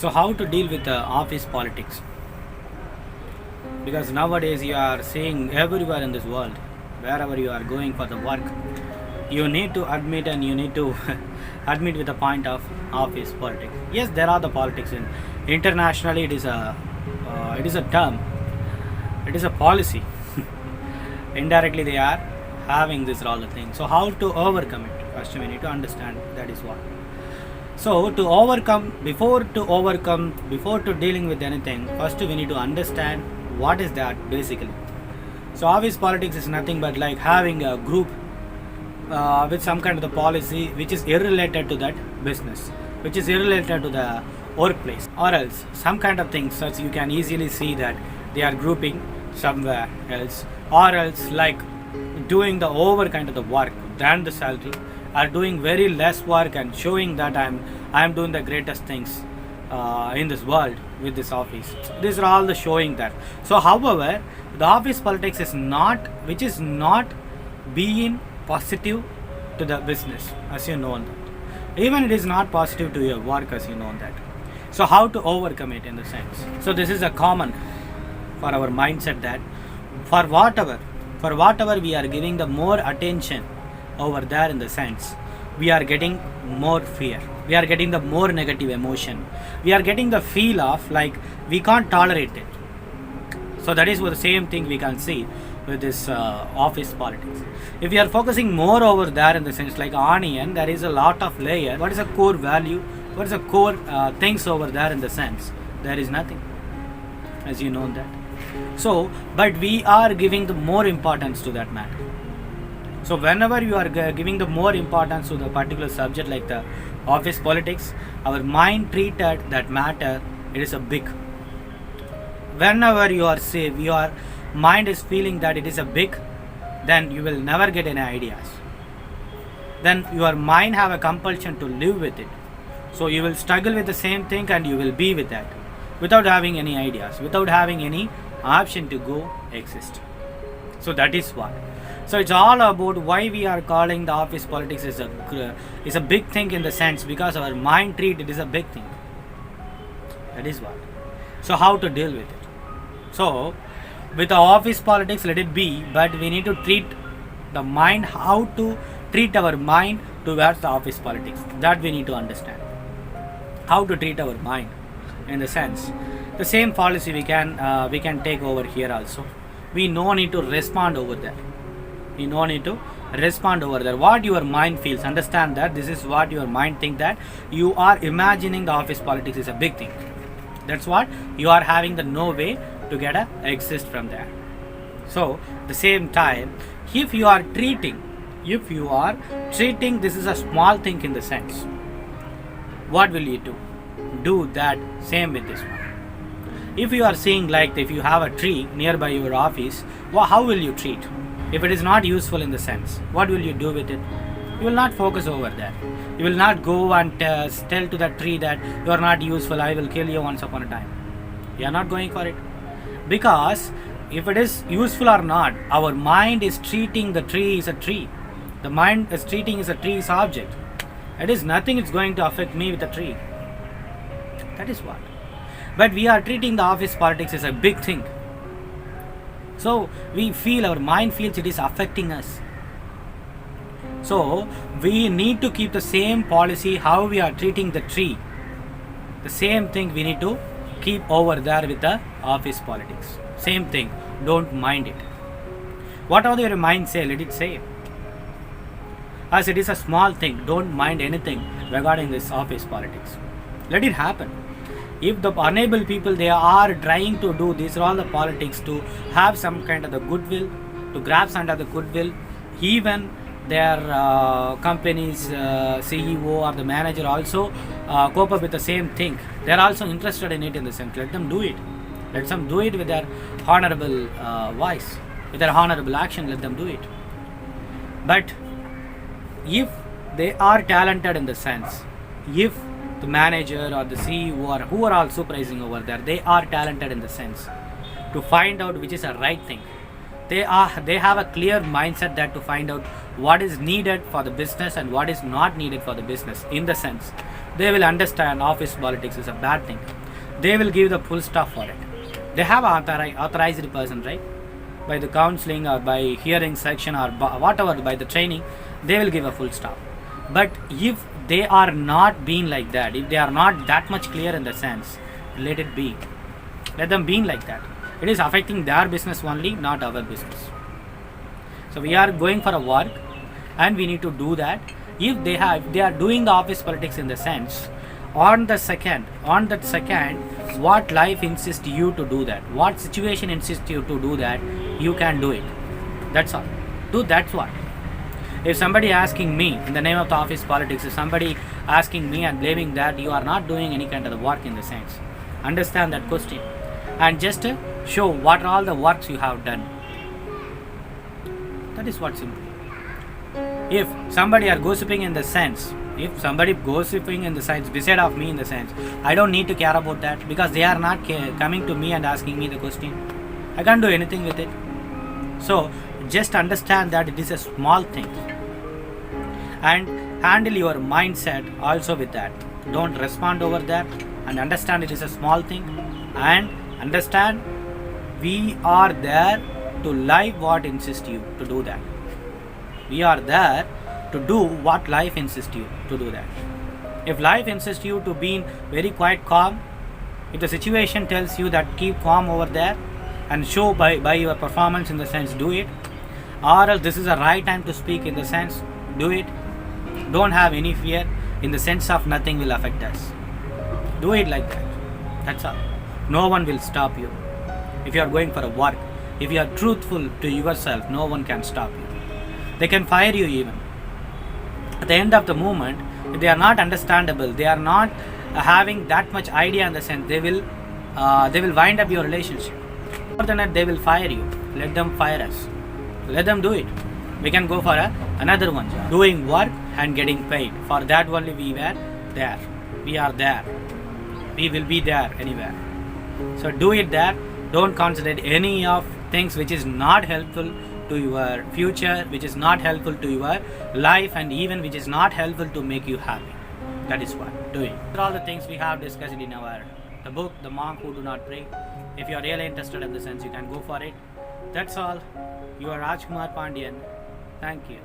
So, how to deal with office politics? Because nowadays you are seeing everywhere in this world, wherever you are going for the work, you need to admit and you need to admit with the point of office politics. Yes, there are the politics in internationally. It is a term. It is a policy. Indirectly, they are having this all the thing. So, how to overcome it? First, we need to understand that is what. So before to dealing with anything, first we need to understand what is that basically. So office politics is nothing but like having a group with some kind of the policy which is irrelated to that business, which is irrelated to the workplace, or else some kind of things such you can easily see that they are grouping somewhere else, or else like doing the over kind of the work than the salary, are doing very less work and showing that I'm doing the greatest things in this world with this office. These are all the showing that. So however, the office politics is not, which is not being positive to the business, as you know that. Even it is not positive to your work, as you know that. So how to overcome it in the sense. So this is a common for our mindset that for whatever we are giving the more attention over there in the sense, we are getting more fear, we are getting the more negative emotion, we are getting the feel of like we can't tolerate it. So that is what the same thing we can see with this office politics. If we are focusing more over there in the sense like onion, there is a lot of layer. What is a core value, what is a core things over there in the sense, there is nothing, as you know that. So but we are giving the more importance to that matter. So whenever you are giving the more importance to the particular subject like the office politics, our mind treated that matter, it is a big. Whenever you are safe, your mind is feeling that it is a big, then you will never get any ideas. Then your mind have a compulsion to live with it. So you will struggle with the same thing and you will be with that without having any ideas, without having any option to go exist. So that is what. So it's all about why we are calling the office politics is a big thing in the sense because our mind treat it is a big thing. That is what. So how to deal with it? So with the office politics, let it be, but we need to treat the mind, how to treat our mind towards the office politics. That we need to understand. How to treat our mind in the sense. The same policy we can take over here also. We no need to respond over there. You no need to respond over there. What your mind feels, understand that this is what your mind think, that you are imagining the office politics is a big thing. That's what you are having the no way to get a exist from there. So the same time, if you are treating this is a small thing in the sense, what will you do? Do that same with this one. If you are seeing like if you have a tree nearby your office, how will you treat? If it is not useful in the sense, what will you do with it? You will not focus over that. You will not go and tell to that tree that you are not useful, I will kill you once upon a time. You are not going for it. Because if it is useful or not, our mind is treating the tree as a tree. The mind is treating as a tree as object. It is nothing is going to affect me with the tree. That is what. But we are treating the office politics as a big thing. So we feel, our mind feels it is affecting us. So we need to keep the same policy how we are treating the tree. The same thing we need to keep over there with the office politics. Same thing. Don't mind it. Whatever your mind say, let it say. As it is a small thing, don't mind anything regarding this office politics. Let it happen. If the unable people, they are trying to do these are all the politics to have some kind of the goodwill, to grab some of the goodwill, even their company's CEO or the manager also cope up with the same thing. They are also interested in it in the sense. Let them do it. Let them do it with their honorable voice, with their honorable action. Let them do it. But if they are talented in the sense, if the manager or the CEO or who are all supervising over there, they are talented in the sense to find out which is a right thing. They have a clear mindset that to find out what is needed for the business and what is not needed for the business in the sense. they will understand office politics is a bad thing. They will give the full stop for it. They have authorized person, right? By the counseling or by hearing section or whatever, by the training, they will give a full stop. But if they are not being like that, if they are not that much clear in the sense, let it be. Let them be like that. It is affecting their business only, not our business. So we are going for a work, and we need to do that. If they are doing the office politics in the sense, on that second, what life insists you to do that, what situation insists you to do that, you can do it. That's all. That's what. If somebody asking me in the name of the office politics, if somebody asking me and blaming that you are not doing any kind of the work in the sense, understand that question and just show what are all the works you have done. That is what's simple. If somebody are gossiping in the sense, beside of me in the sense, I don't need to care about that because they are not coming to me and asking me the question. I can't do anything with it. So just understand that it is a small thing and handle your mindset also with that. Don't respond over that and understand it is a small thing and understand we are there to live what insists you to do that. We are there to do what life insists you to do that. If life insists you to be very quiet, calm, if the situation tells you that keep calm over there and show by your performance in the sense, do it. Or else this is the right time to speak in the sense, do it. Don't have any fear in the sense of nothing will affect us. Do it like that. That's all. No one will stop you. If you are going for a work, if you are truthful to yourself, no one can stop you. They can fire you even. At the end of the moment, if they are not understandable, they are not having that much idea in the sense, they will wind up your relationship. More than that, they will fire you. Let them fire us. Let them do it. We can go for another one, doing work and getting paid. For that only we were there. We are there. We will be there anywhere. So do it there. Don't consider any of things which is not helpful to your future, which is not helpful to your life, and even which is not helpful to make you happy. That is what doing. All the things we have discussed in the book, The Monk Who Do Not Pray. If you are really interested in the sense, you can go for it. That's all. You are Rajkumar Pandian. Thank you.